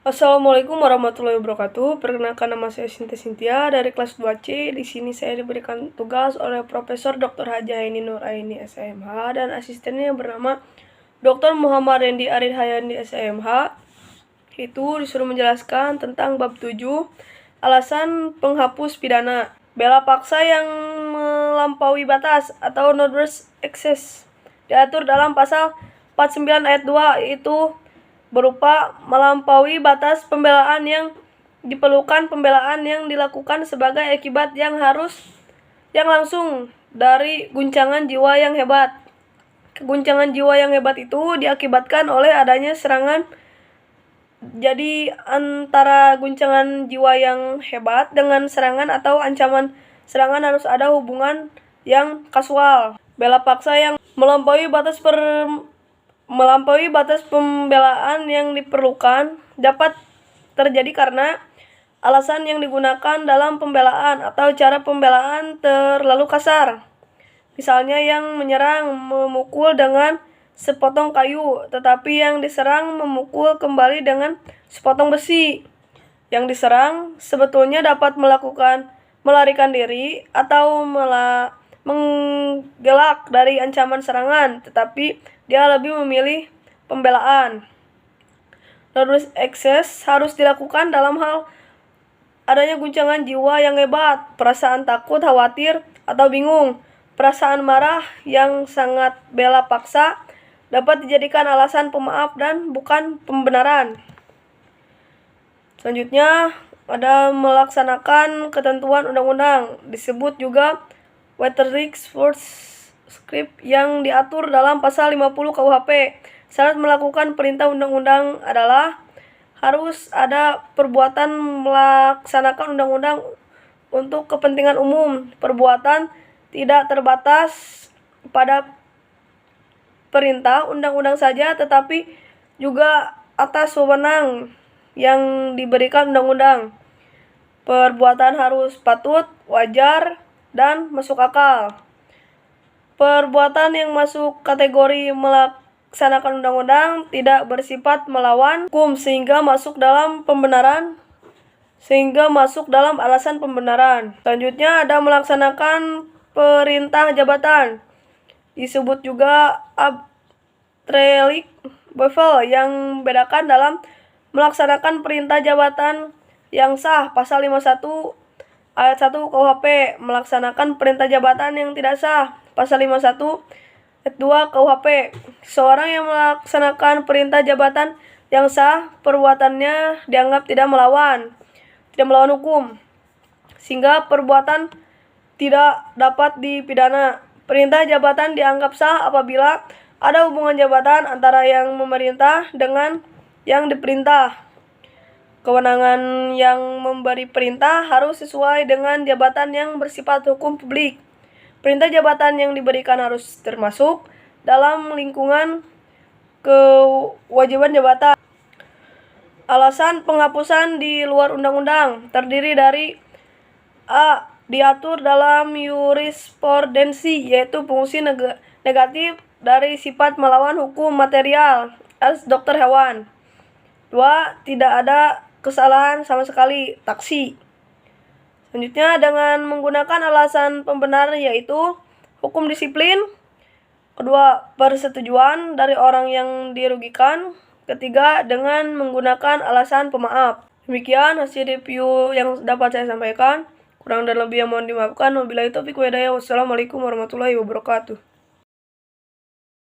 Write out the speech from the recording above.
Assalamualaikum warahmatullahi wabarakatuh. Perkenalkan, nama saya Sinta Sintia dari kelas 2C. Di sini saya diberikan tugas oleh Profesor Dr. Hajaini Nuraini SMH dan asistennya yang bernama Dr. Muhammad Rendi Arid Hayandi SMH. Itu disuruh menjelaskan tentang bab 7, alasan penghapus pidana. Bela paksa yang melampaui batas atau non-reverse excess diatur dalam pasal 49 ayat 2, yaitu berupa melampaui batas pembelaan yang diperlukan pembelaan yang dilakukan sebagai akibat yang langsung dari guncangan jiwa yang hebat. Keguncangan jiwa yang hebat itu diakibatkan oleh adanya serangan. Jadi antara guncangan jiwa yang hebat dengan serangan atau ancaman serangan harus ada hubungan yang kasual. Bela paksa yang melampaui batas pembelaan yang diperlukan dapat terjadi karena alasan yang digunakan dalam pembelaan atau cara pembelaan terlalu kasar. Misalnya yang menyerang memukul dengan sepotong kayu, tetapi yang diserang memukul kembali dengan sepotong besi. Yang diserang sebetulnya dapat melarikan diri atau menggelak dari ancaman serangan, tetapi dia lebih memilih pembelaan. Non-reverse excess harus dilakukan dalam hal adanya guncangan jiwa yang hebat, perasaan takut, khawatir, atau bingung. Perasaan marah yang sangat bela paksa dapat dijadikan alasan pemaaf dan bukan pembenaran. Selanjutnya ada melaksanakan ketentuan undang-undang, disebut juga Waterworks Force Script yang diatur dalam pasal 50 KUHP. Syarat melakukan perintah undang-undang adalah harus ada perbuatan melaksanakan undang-undang untuk kepentingan umum. Perbuatan tidak terbatas pada perintah undang-undang saja, tetapi juga atas wewenang yang diberikan undang-undang. Perbuatan harus patut, wajar, dan masuk akal. Perbuatan yang masuk kategori melaksanakan undang-undang tidak bersifat melawan hukum sehingga masuk dalam alasan pembenaran. Selanjutnya ada melaksanakan perintah jabatan, disebut juga arbitrary bevel, yang bedakan dalam melaksanakan perintah jabatan yang sah, pasal 51 ayat 1 KUHP, melaksanakan perintah jabatan yang tidak sah, pasal 51 ayat 2 KUHP. Seorang yang melaksanakan perintah jabatan yang sah, perbuatannya dianggap tidak melawan hukum, sehingga perbuatan tidak dapat dipidana. Perintah jabatan dianggap sah apabila ada hubungan jabatan antara yang memerintah dengan yang diperintah. Kewenangan yang memberi perintah harus sesuai dengan jabatan yang bersifat hukum publik. Perintah jabatan yang diberikan harus termasuk dalam lingkungan kewajiban jabatan. Alasan penghapusan di luar undang-undang terdiri dari A. Diatur dalam jurisprudensi, yaitu fungsi negatif dari sifat melawan hukum material as dokter hewan. 2. Tidak ada kesalahan sama sekali, taksi. Selanjutnya dengan menggunakan alasan pembenar, yaitu hukum disiplin. Kedua, persetujuan dari orang yang dirugikan. Ketiga, dengan menggunakan alasan pemaaf. Demikian hasil review yang dapat saya sampaikan. Kurang dan lebih yang mohon dimaafkan. Wabillahi taufiq wa hidayah. Wassalamualaikum warahmatullahi wabarakatuh.